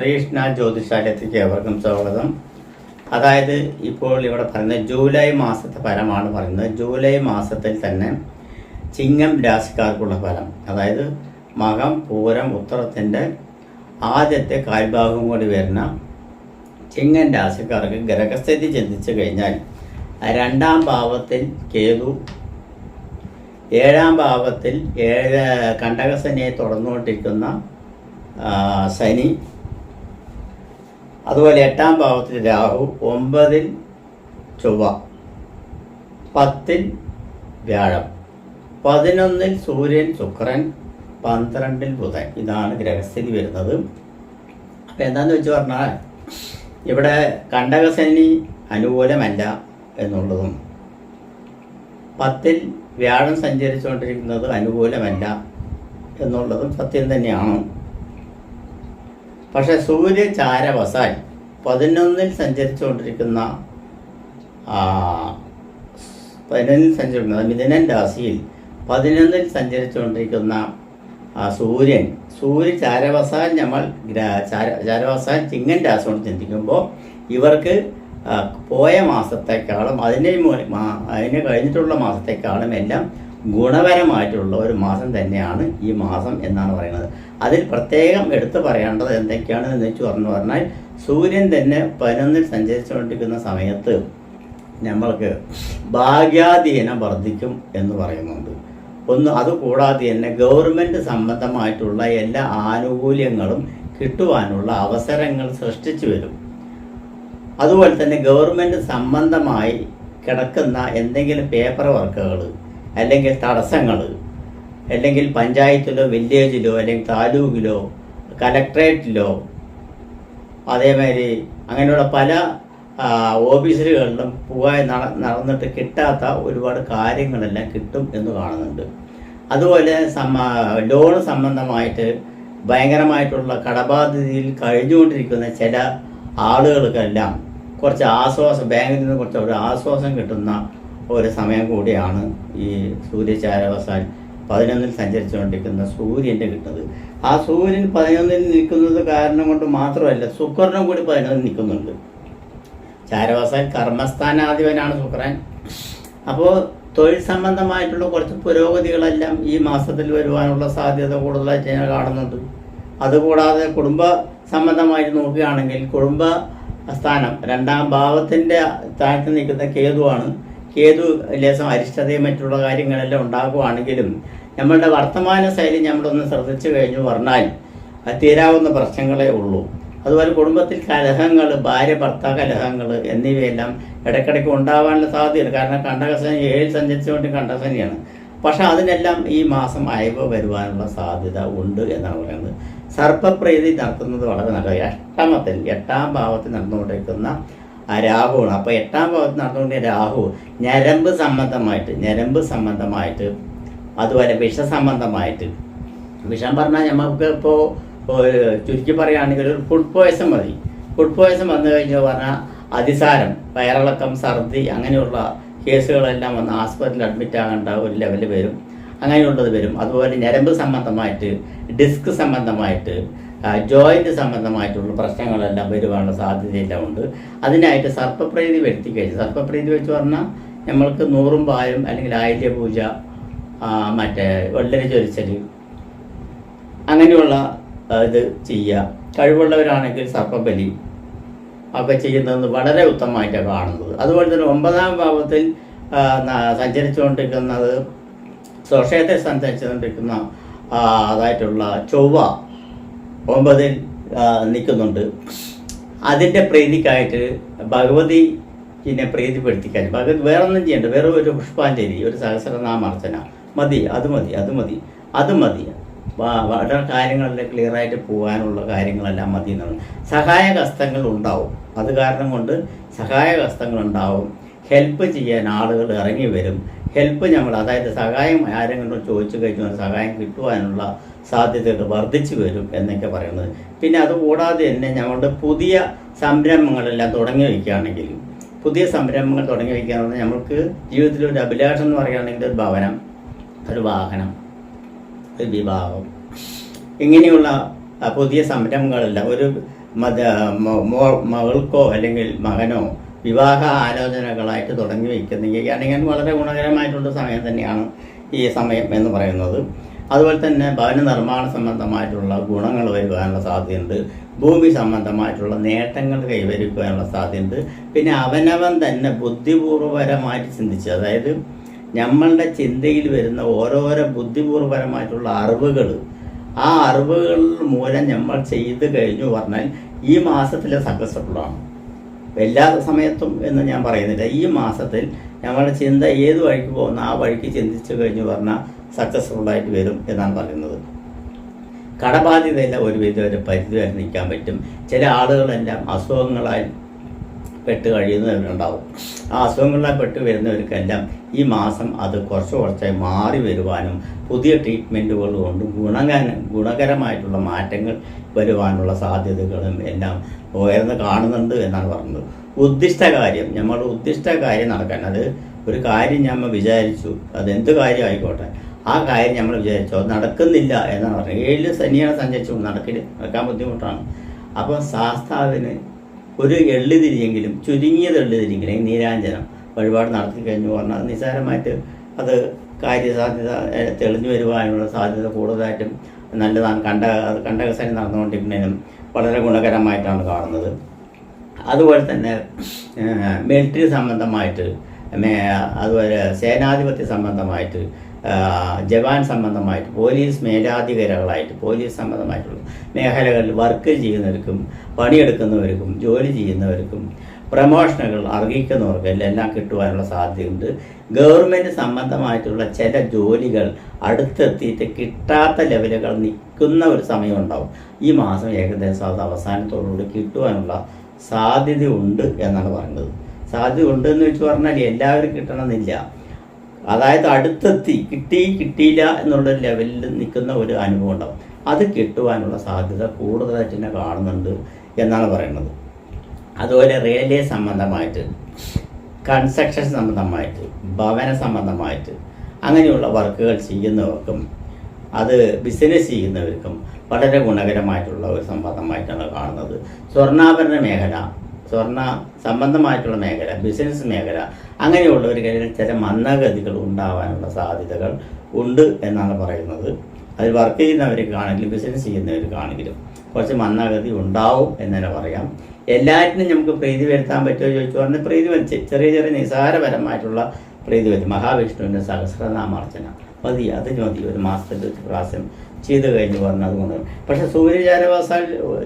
ശ്രീകൃഷ്ണ ജ്യോതിഷാലയത്തിലേക്ക് ഏവർക്കും സ്വാഗതം. അതായത് ഇപ്പോൾ ഇവിടെ പറയുന്നത് ജൂലൈ മാസത്തെ ഫലമാണ് പറയുന്നത്. ജൂലൈ മാസത്തിൽ തന്നെ ചിങ്ങം രാശിക്കാർക്കുള്ള ഫലം, അതായത് മകം പൂരം ഉത്തരത്തിൻ്റെ ആദ്യത്തെ കാൽഭാഗം കൂടി വരുന്ന ചിങ്ങൻ രാശിക്കാർക്ക് ഗ്രഹസ്ഥിതി ചിന്തിച്ചു കഴിഞ്ഞാൽ രണ്ടാം ഭാവത്തിൽ കേതു, ഏഴാം ഭാവത്തിൽ കണ്ടകശനിയെ തുടർന്നുകൊണ്ടിരിക്കുന്ന ശനി, അതുപോലെ എട്ടാം ഭാവത്തിൽ രാഹു, 9-ൽ ചൊവ്വ, 10-ൽ വ്യാഴം, 11-ൽ സൂര്യൻ, ശുക്രൻ, 12-ൽ ബുധൻ. ഇതാണ് ഗ്രഹസ്ഥിതി വരുന്നത്. അപ്പം എന്താണെന്ന് വെച്ച് പറഞ്ഞാൽ ഇവിടെ കണ്ടകശനി അനുകൂലമല്ല എന്നുള്ളതും 10-ൽ വ്യാഴം സഞ്ചരിച്ചുകൊണ്ടിരിക്കുന്നത് അനുകൂലമല്ല എന്നുള്ളതും സത്യം തന്നെയാണ്. പക്ഷെ സൂര്യ ചാരവശാൽ 11-ൽ സഞ്ചരിച്ചുകൊണ്ടിരിക്കുന്ന മിഥുനൻ രാശിയിൽ 11-ൽ സഞ്ചരിച്ചുകൊണ്ടിരിക്കുന്ന സൂര്യ ചാരവശാൽ നമ്മൾ ചാരവശാൽ ചിങ്ങൻ രാശി കൊണ്ട് ചിന്തിക്കുമ്പോൾ ഇവർക്ക് പോയ മാസത്തെക്കാളും അതിന് കഴിഞ്ഞിട്ടുള്ള മാസത്തെക്കാളും എല്ലാം ഗുണപരമായിട്ടുള്ള ഒരു മാസം തന്നെയാണ് ഈ മാസം എന്നാണ് പറയുന്നത്. അതിൽ പ്രത്യേകം എടുത്തു പറയേണ്ടത് എന്തൊക്കെയാണെന്ന് വെച്ച് പറഞ്ഞാൽ സൂര്യൻ തന്നെ 11-ൽ സഞ്ചരിച്ചുകൊണ്ടിരിക്കുന്ന സമയത്ത് നമ്മൾക്ക് ഭാഗ്യാധീനം വർദ്ധിക്കും എന്ന് പറയുന്നുണ്ട്. അതുകൂടാതെ തന്നെ ഗവൺമെൻറ് സംബന്ധമായിട്ടുള്ള എല്ലാ ആനുകൂല്യങ്ങളും കിട്ടുവാനുള്ള അവസരങ്ങൾ സൃഷ്ടിച്ചു വരും. അതുപോലെ തന്നെ ഗവൺമെൻറ് സംബന്ധമായി കിടക്കുന്ന എന്തെങ്കിലും പേപ്പർ വർക്കുകൾ, അല്ലെങ്കിൽ തടസ്സങ്ങൾ, അല്ലെങ്കിൽ പഞ്ചായത്തിലോ വില്ലേജിലോ അല്ലെങ്കിൽ താലൂക്കിലോ കലക്ട്രേറ്റിലോ അതേമാതിരി അങ്ങനെയുള്ള പല ഓഫീസുകളിലും പോയി നടന്നിട്ട് കിട്ടാത്ത ഒരുപാട് കാര്യങ്ങളെല്ലാം കിട്ടും എന്ന് കാണുന്നുണ്ട്. അതുപോലെ ലോൺ സംബന്ധമായിട്ട് ഭയങ്കരമായിട്ടുള്ള കടബാധ്യതയിൽ കഴിഞ്ഞുകൊണ്ടിരിക്കുന്ന ചില ആളുകൾക്കെല്ലാം കുറച്ച് ആശ്വാസം, ബാങ്കിൽ നിന്ന് കുറച്ച് ഒരു ആശ്വാസം കിട്ടുന്ന ഒരു സമയം കൂടിയാണ് ഈ സൂര്യചാരവശാൽ 11-ൽ സഞ്ചരിച്ചുകൊണ്ടിരിക്കുന്ന സൂര്യൻ്റെ കിട്ടുന്നത്. ആ സൂര്യൻ 11-ൽ നിൽക്കുന്നത് കാരണം കൊണ്ട് മാത്രമല്ല, ശുക്രനും കൂടി 11-ൽ നിൽക്കുന്നുണ്ട്. ചാരവശാൽ കർമ്മസ്ഥാനാധിപനാണ് ശുക്രൻ. അപ്പോൾ തൊഴിൽ സംബന്ധമായിട്ടുള്ള കുറച്ച് പുരോഗതികളെല്ലാം ഈ മാസത്തിൽ വരുവാനുള്ള സാധ്യത കൂടുതലായിട്ട് ഞാൻ കാണുന്നുണ്ട്. അതുകൂടാതെ കുടുംബ സംബന്ധമായിട്ട് നോക്കുകയാണെങ്കിൽ കുടുംബ സ്ഥാനം രണ്ടാം ഭാവത്തിൻ്റെ താഴത്ത് നിൽക്കുന്ന കേതുവാണ്. കേതു ലേശം അരിഷ്ടതയും മറ്റുള്ള കാര്യങ്ങളെല്ലാം ഉണ്ടാകുവാണെങ്കിലും നമ്മളുടെ വർത്തമാന ശൈലി നമ്മളൊന്ന് ശ്രദ്ധിച്ചു കഴിഞ്ഞു പറഞ്ഞാൽ തീരാവുന്ന പ്രശ്നങ്ങളേ ഉള്ളൂ. അതുപോലെ കുടുംബത്തിൽ കലഹങ്ങൾ, ഭാര്യ ഭർത്താവ് കലഹങ്ങൾ എന്നിവയെല്ലാം ഇടയ്ക്കിടയ്ക്ക് ഉണ്ടാവാനുള്ള സാധ്യതയുണ്ട്. കാരണം കണ്ടകശനി 7-ൽ സഞ്ചരിച്ചുകൊണ്ട് കണ്ടകശനിയാണ്. പക്ഷെ അതിനെല്ലാം ഈ മാസം അയവ് വരുവാനുള്ള സാധ്യത ഉണ്ട് എന്നാണ് പറയുന്നത്. സർപ്പപ്രീതി നടത്തുന്നത് വളരെ നല്ലത്. 8-ാം ഭാവത്തിൽ നടന്നുകൊണ്ടിരിക്കുന്ന രാഹുവാണ്. അപ്പോൾ 8-ാം ഭാവത്തിൽ നടന്നുകൊണ്ടിരിക്കുന്ന രാഹു ഞരമ്പ് സംബന്ധമായിട്ട് അതുപോലെ വിഷസംബന്ധമായിട്ട്, വിഷം പറഞ്ഞാൽ നമുക്ക് ഇപ്പോൾ ചുരുക്കി പറയുകയാണെങ്കിൽ ഒരു ഫുഡ് പോയ്സൺ മതി. ഫുഡ് പോയ്സൺ വന്നു കഴിഞ്ഞാൽ പറഞ്ഞാൽ അതിസാരം, വയറിളക്കം, ഛർദി അങ്ങനെയുള്ള കേസുകളെല്ലാം വന്ന് ആസ്പത്രിയിൽ അഡ്മിറ്റ് ആകേണ്ട ഒരു ലെവലിൽ വരും. അങ്ങനെയുള്ളത് വരും. അതുപോലെ ഞരമ്പ് സംബന്ധമായിട്ട്, ഡിസ്ക് സംബന്ധമായിട്ട്, ജോയിൻറ്റ് സംബന്ധമായിട്ടുള്ള പ്രശ്നങ്ങളെല്ലാം വരുവാനുള്ള സാധ്യതയെല്ലാം ഉണ്ട്. അതിനായിട്ട് സർപ്പപ്രീതി വരുത്തി കഴിഞ്ഞു. സർപ്പപ്രീതി വെച്ച് പറഞ്ഞാൽ നമ്മൾക്ക് 100 പാലും അല്ലെങ്കിൽ ആയില്യ പൂജ, മറ്റേ വെള്ളരി ചൊരിച്ചൽ അങ്ങനെയുള്ള ഇത് ചെയ്യുക. കഴിവുള്ളവരാണെങ്കിൽ സർപ്പബലി ഒക്കെ ചെയ്യുന്നത് വളരെ ഉത്തമമായിട്ടാണ് കാണുന്നത്. അതുപോലെ തന്നെ 9-ാം ഭാവത്തിൽ സഞ്ചരിച്ചുകൊണ്ടിരിക്കുന്നത്, സ്വക്ഷേത്രത്തിൽ സഞ്ചരിച്ചുകൊണ്ടിരിക്കുന്ന അതായിട്ടുള്ള ചൊവ്വ 9-ൽ നിൽക്കുന്നുണ്ട്. അതിൻ്റെ പ്രീതിക്കായിട്ട് ഭഗവതിനെ പ്രീതിപ്പെടുത്തിക്കാൻ വേറൊന്നും ചെയ്യണ്ട. വേറെ ഒരു പുഷ്പാഞ്ജലി, ഒരു സഹസ്രനാമാർച്ചന മതി. അത് മതി. വളരെ കാര്യങ്ങളെല്ലാം ക്ലിയറായിട്ട് പോകാനുള്ള കാര്യങ്ങളെല്ലാം മതി എന്നാണ്. സഹായഹസ്തങ്ങൾ ഉണ്ടാവും. അത് കാരണം കൊണ്ട് സഹായഹസ്തങ്ങളുണ്ടാവും. ഹെൽപ്പ് ചെയ്യാൻ ആളുകൾ ഇറങ്ങി വരും. ഹെൽപ്പ് അതായത് സഹായം ആരെങ്കിലും ചോദിച്ചു കഴിഞ്ഞാൽ സഹായം കിട്ടുവാനുള്ള സാധ്യതകൾ വർദ്ധിച്ചു വരും എന്നൊക്കെ പറയുന്നത്. പിന്നെ അതുകൂടാതെ തന്നെ ഞങ്ങളുടെ പുതിയ സംരംഭങ്ങളെല്ലാം തുടങ്ങി വയ്ക്കുകയാണെങ്കിൽ, പുതിയ സംരംഭങ്ങൾ തുടങ്ങി വയ്ക്കുകയാണെങ്കിൽ നമുക്ക് ജീവിതത്തിൽ ഒരു അഭിലാഷം എന്ന് പറയുകയാണെങ്കിൽ ഒരു ഭവനം, ഒരു വാഹനം, ഒരു വിവാഹം, ഇങ്ങനെയുള്ള പുതിയ സംരംഭങ്ങളെല്ലാം ഒരു മകൾക്കോ അല്ലെങ്കിൽ മകനോ വിവാഹ ആലോചനകളായിട്ട് തുടങ്ങി വയ്ക്കുകയാണെങ്കിൽ വളരെ ഗുണകരമായിട്ടുള്ള സമയം തന്നെയാണ് ഈ സമയം എന്ന് പറയുന്നത്. അതുപോലെ തന്നെ ഭവന നിർമ്മാണ സംബന്ധമായിട്ടുള്ള ഗുണങ്ങൾ വരുവാനുള്ള സാധ്യതയുണ്ട്. ഭൂമി സംബന്ധമായിട്ടുള്ള നേട്ടങ്ങൾ കൈവരിക്കുവാനുള്ള സാധ്യതയുണ്ട്. പിന്നെ അവനവൻ തന്നെ ബുദ്ധിപൂർവപരമായിട്ട് ചിന്തിച്ച്, അതായത് നമ്മളുടെ ചിന്തയിൽ വരുന്ന ഓരോരോ ബുദ്ധിപൂർവപരമായിട്ടുള്ള അറിവുകൾ, ആ അറിവുകൾ മൂലം നമ്മൾ ചെയ്ത് കഴിഞ്ഞു പറഞ്ഞാൽ ഈ മാസത്തിൽ സക്സസ്ഫുള്ളാണ്. എല്ലാ സമയത്തും എന്ന് ഞാൻ പറയുന്നില്ല. ഈ മാസത്തിൽ നമ്മളുടെ ചിന്ത ഏത് വഴിക്ക് പോകുന്ന ആ വഴിക്ക് ചിന്തിച്ചു കഴിഞ്ഞു പറഞ്ഞാൽ സക്സസ്ഫുള്ളായിട്ട് വരും എന്നാണ് പറയുന്നത്. കടബാധ്യതയില്ല ഒരു പരിധി വരെ നിൽക്കാൻ പറ്റും. ചില ആളുകളെല്ലാം അസുഖങ്ങളാൽ പെട്ട് കഴിയുന്നവരുണ്ടാവും. ആ അസുഖങ്ങളാൽ പെട്ട് വരുന്നവർക്കെല്ലാം ഈ മാസം അത് കുറച്ചായി മാറി വരുവാനും പുതിയ ട്രീറ്റ്മെൻറ്റുകൾ കൊണ്ട് ഗുണകരമായിട്ടുള്ള മാറ്റങ്ങൾ വരുവാനുള്ള സാധ്യതകളും എല്ലാം ഉയർന്ന് കാണുന്നുണ്ട് എന്നാണ് പറഞ്ഞത്. നമ്മൾ ഉദ്ദിഷ്ട കാര്യം നടക്കാൻ, അത് ഒരു കാര്യം നമ്മൾ വിചാരിച്ചു, അതെന്ത് കാര്യം ആയിക്കോട്ടെ, ആ കാര്യം നമ്മൾ വിചാരിച്ചു അത് നടക്കുന്നില്ല എന്നാണ് പറഞ്ഞത്. 7 ശനിയാണ് സഞ്ചരിച്ചു നടക്കാൻ ബുദ്ധിമുട്ടാണ്. അപ്പോൾ ശാസ്താവിന് ഒരു എള്ളുതിരിയെങ്കിലും, ചുരുങ്ങിയത് എള്ളുതിരിയെങ്കിലും നീരാഞ്ജനം വഴിപാട് നടത്തി കഴിഞ്ഞു പറഞ്ഞാൽ നിസ്സാരമായിട്ട് അത് കാര്യസാധ്യത തെളിഞ്ഞു വരുവാനുള്ള സാധ്യത കൂടുതലായിട്ടും നല്ലതാണ്. കണ്ടകസനി നടന്നുകൊണ്ടിരിക്കുന്നതിനും വളരെ ഗുണകരമായിട്ടാണ് കാണുന്നത്. അതുപോലെ തന്നെ മിലിറ്ററി സംബന്ധമായിട്ട്, അതുപോലെ സേനാധിപത്യ സംബന്ധമായിട്ട്, ജവാൻ സംബന്ധമായിട്ട്, പോലീസ് മേലാധികാരികളായിട്ട്, പോലീസ് സംബന്ധമായിട്ടുള്ള മേഖലകളിൽ വർക്ക് ചെയ്യുന്നവർക്കും പണിയെടുക്കുന്നവർക്കും ജോലി ചെയ്യുന്നവർക്കും പ്രമോഷനുകൾ അർഹിക്കുന്നവർക്ക് എല്ലാം കിട്ടുവാനുള്ള സാധ്യതയുണ്ട്. ഗവൺമെൻറ് സംബന്ധമായിട്ടുള്ള ചില ജോലികൾ അടുത്തെത്തിയിട്ട് കിട്ടാത്ത ലെവലുകൾ നിൽക്കുന്ന ഒരു സമയമുണ്ടാവും. ഈ മാസം ഏകദേശം അത് അവസാനത്തോടുകൂടി കിട്ടുവാനുള്ള സാധ്യതയുണ്ട് എന്നാണ് പറയുന്നത്. സാധ്യത ഉണ്ട് എന്ന് വെച്ച് പറഞ്ഞാൽ എല്ലാവരും കിട്ടണമെന്നില്ല. അതായത് അടുത്തെത്തി കിട്ടിയില്ല എന്നുള്ളൊരു ലെവലിൽ നിൽക്കുന്ന ഒരു അനുഭവം ഉണ്ടാവും. അത് കിട്ടുവാനുള്ള സാധ്യത കൂടുതലായിട്ട് തന്നെ കാണുന്നുണ്ട് എന്നാണ് പറയുന്നത്. അതുപോലെ റെയിൽവേ സംബന്ധമായിട്ട്, കൺസ്ട്രക്ഷൻ സംബന്ധമായിട്ട്, ഭവന സംബന്ധമായിട്ട് അങ്ങനെയുള്ള വർക്കുകൾ ചെയ്യുന്നവർക്കും അത് ബിസിനസ് ചെയ്യുന്നവർക്കും വളരെ ഗുണകരമായിട്ടുള്ള ഒരു സംബന്ധമായിട്ടാണ് കാണുന്നത്. സ്വർണ്ണാഭരണ മേഖല, സ്വർണ്ണ സംബന്ധമായിട്ടുള്ള മേഖല, ബിസിനസ് മേഖല അങ്ങനെയുള്ളവർക്ക് ചില മന്ദഗതികൾ ഉണ്ടാവാനുള്ള സാധ്യതകൾ ഉണ്ട് എന്നാണ് പറയുന്നത്. അതിൽ വർക്ക് ചെയ്യുന്നവർക്കാണെങ്കിലും ബിസിനസ് ചെയ്യുന്നവർക്കാണെങ്കിലും കുറച്ച് മന്ദഗതി ഉണ്ടാവും എന്ന് തന്നെ പറയാം. എല്ലാറ്റിനും നമുക്ക് പ്രീതി വരുത്താൻ പറ്റുമോ ചോദിച്ചു പറഞ്ഞാൽ പ്രീതി വരച്ച് ചെറിയ നിസാരപരമായിട്ടുള്ള പ്രീതി വരും. മഹാവിഷ്ണുവിൻ്റെ സഹസ്രനാമാർച്ചന മതി, അതിന് മതി. ഒരു മാസത്തിൽ ഒരു പ്രാവശ്യം ചെയ്ത് കഴിഞ്ഞ് പറഞ്ഞത് കൊണ്ട്. പക്ഷേ സൂര്യചാരവാസാൽ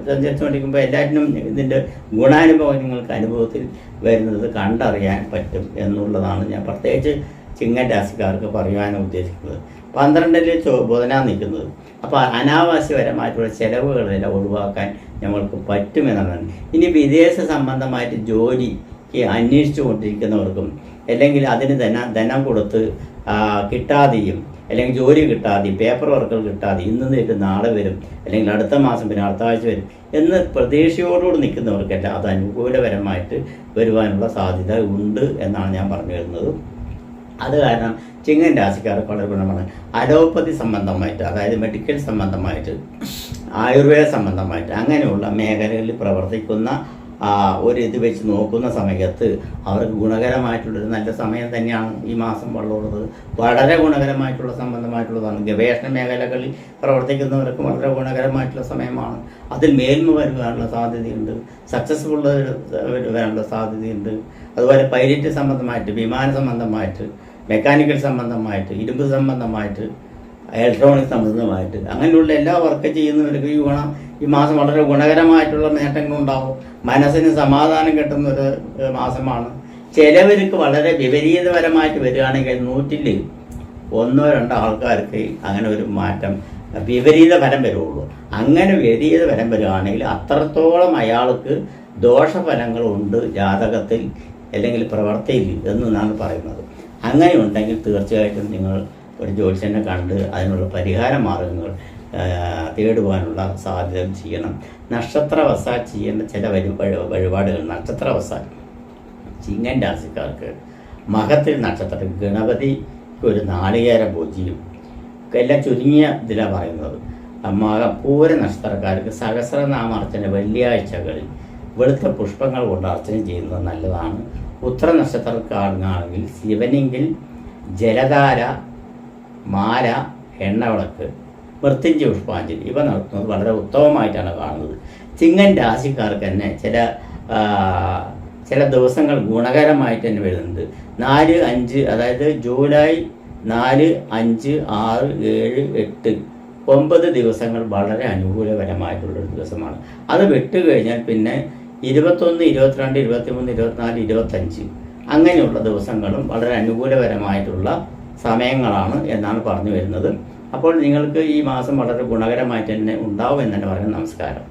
സഞ്ചരിച്ചുകൊണ്ടിരിക്കുമ്പോൾ എല്ലാറ്റിനും ഇതിൻ്റെ ഗുണാനുഭവം നിങ്ങൾക്ക് അനുഭവത്തിൽ വരുന്നത് കണ്ടറിയാൻ പറ്റും എന്നുള്ളതാണ് ഞാൻ പ്രത്യേകിച്ച് ചിങ്ങൻ രാശിക്കാർക്ക് പറയുവാൻ ഉദ്ദേശിക്കുന്നത്. 12-ൽ ബുധനാണ് നിൽക്കുന്നത്. അപ്പോൾ അനാവശ്യപരമായിട്ടുള്ള ചിലവുകളെല്ലാം ഒഴിവാക്കാൻ നമ്മൾക്ക് പറ്റുമെന്നാണ്. ഇനി വിദേശ സംബന്ധമായിട്ട് ജോലിക്ക് അന്വേഷിച്ചു കൊണ്ടിരിക്കുന്നവർക്കും അല്ലെങ്കിൽ അതിന് ധനം കൊടുത്ത് കിട്ടാതെയും അല്ലെങ്കിൽ ജോലി കിട്ടാതെയും പേപ്പർ വർക്കുകൾ കിട്ടാതെ ഇന്ന് നിൽക്കും നാളെ വരും അല്ലെങ്കിൽ അടുത്ത മാസം പിന്നെ അടുത്ത ആഴ്ച വരും എന്ന് പ്രതീക്ഷയോടുകൂടി നിൽക്കുന്നവർക്കെല്ലാം അത് അനുകൂലപരമായിട്ട് വരുവാനുള്ള സാധ്യത ഉണ്ട് എന്നാണ് ഞാൻ പറഞ്ഞു വരുന്നത്. അത് കാരണം ചിങ്ങൻ രാശിക്കാർക്ക് വളരെ ഗുണമാണ്. അലോപ്പതി സംബന്ധമായിട്ട്, അതായത് മെഡിക്കൽ സംബന്ധമായിട്ട്, ആയുർവേദ സംബന്ധമായിട്ട് അങ്ങനെയുള്ള മേഖലകളിൽ പ്രവർത്തിക്കുന്ന ഒരു ഇത് വെച്ച് നോക്കുന്ന സമയത്ത് അവർക്ക് ഗുണകരമായിട്ടുള്ളൊരു നല്ല സമയം തന്നെയാണ് ഈ മാസം ഉള്ളത്. വളരെ ഗുണകരമായിട്ടുള്ള സംബന്ധമായിട്ടുള്ളതാണ്. ഗവേഷണ മേഖലകളിൽ പ്രവർത്തിക്കുന്നവർക്ക് വളരെ ഗുണകരമായിട്ടുള്ള സമയമാണ്. അതിൽ മേന്മ വരുവാനുള്ള സാധ്യതയുണ്ട്, സക്സസ്ഫുൾ വരാനുള്ള സാധ്യതയുണ്ട്. അതുപോലെ പൈലറ്റ് സംബന്ധമായിട്ട്, വിമാന സംബന്ധമായിട്ട്, മെക്കാനിക്കൽ സംബന്ധമായിട്ട്, ഇരുമ്പ് സംബന്ധമായിട്ട്, ഇലക്ട്രോണിക് സംബന്ധമായിട്ട് അങ്ങനെയുള്ള എല്ലാ വർക്ക് ചെയ്യുന്നവർക്ക് ഈ മാസം വളരെ ഗുണകരമായിട്ടുള്ള നേട്ടങ്ങളുണ്ടാവും. മനസ്സിന് സമാധാനം കിട്ടുന്നൊരു മാസമാണ്. ചിലവർക്ക് വളരെ വിപരീതപരമായിട്ട് വരികയാണെങ്കിൽ 100-ൽ 1-2 ആൾക്കാർക്ക് അങ്ങനെ ഒരു മാറ്റം വിപരീത ഫലം വരുള്ളൂ. അങ്ങനെ വിപരീത ഫലം വരികയാണെങ്കിൽ അത്രത്തോളം അയാൾക്ക് ദോഷഫലങ്ങളുണ്ട് ജാതകത്തിൽ അല്ലെങ്കിൽ പ്രവർത്തിയിൽ എന്നാണ് പറയുന്നത്. അങ്ങനെ ഉണ്ടെങ്കിൽ തീർച്ചയായിട്ടും നിങ്ങൾ ഒരു ജ്യോത്സ്യനെ കണ്ട് അതിനുള്ള പരിഹാര മാർഗങ്ങൾ തേടുവാനുള്ള സാധ്യത ചെയ്യണം. നക്ഷത്രവശാൽ ചെയ്യേണ്ട ചില വഴിപാടുകൾ. നക്ഷത്രവശാൽ ചിങ്ങൻ രാശിക്കാർക്ക് മഹത്തിൽ നക്ഷത്രം ഗണപതിക്ക് ഒരു നാളികേര പൂജയും എല്ലാം ചുരുങ്ങിയ ഇതിലാണ് പറയുന്നത്. പൂര നക്ഷത്രക്കാർക്ക് സഹസ്രനാമാർച്ചന വെള്ളിയാഴ്ചകളിൽ വെളുത്ത പുഷ്പങ്ങൾ കൊണ്ട് അർച്ചന ചെയ്യുന്നത് നല്ലതാണ്. ഉത്തര നക്ഷത്രക്കാരനാണെങ്കിൽ ശിവനെങ്കിൽ ജലധാര, മാല, എണ്ണവിളക്ക്, മൃത്യുഞ്ജയ പുഷ്പാഞ്ജലി ഇവ നടത്തുന്നത് വളരെ ഉത്തമമായിട്ടാണ് കാണുന്നത്. ചിങ്ങൻ രാശിക്കാർക്ക് തന്നെ ചില ദിവസങ്ങൾ ഗുണകരമായിട്ട് തന്നെ വരുന്നുണ്ട്. 4, 5 അതായത് ജൂലൈ 4, 5, 6, 7, 8, 9 ദിവസങ്ങൾ വളരെ അനുകൂലപരമായിട്ടുള്ളൊരു ദിവസമാണ്. അത് വിട്ടുകഴിഞ്ഞാൽ പിന്നെ 21, 22, 23, 24, 25 അങ്ങനെയുള്ള ദിവസങ്ങളും വളരെ അനുകൂലപരമായിട്ടുള്ള സമയങ്ങളാണ് എന്നാണ് പറഞ്ഞു വരുന്നത്. അപ്പോൾ നിങ്ങൾക്ക് ഈ മാസം വളരെ ഗുണകരമായിട്ട് തന്നെ ഉണ്ടാവും എന്ന് തന്നെ പറയുന്നത്. നമസ്കാരം.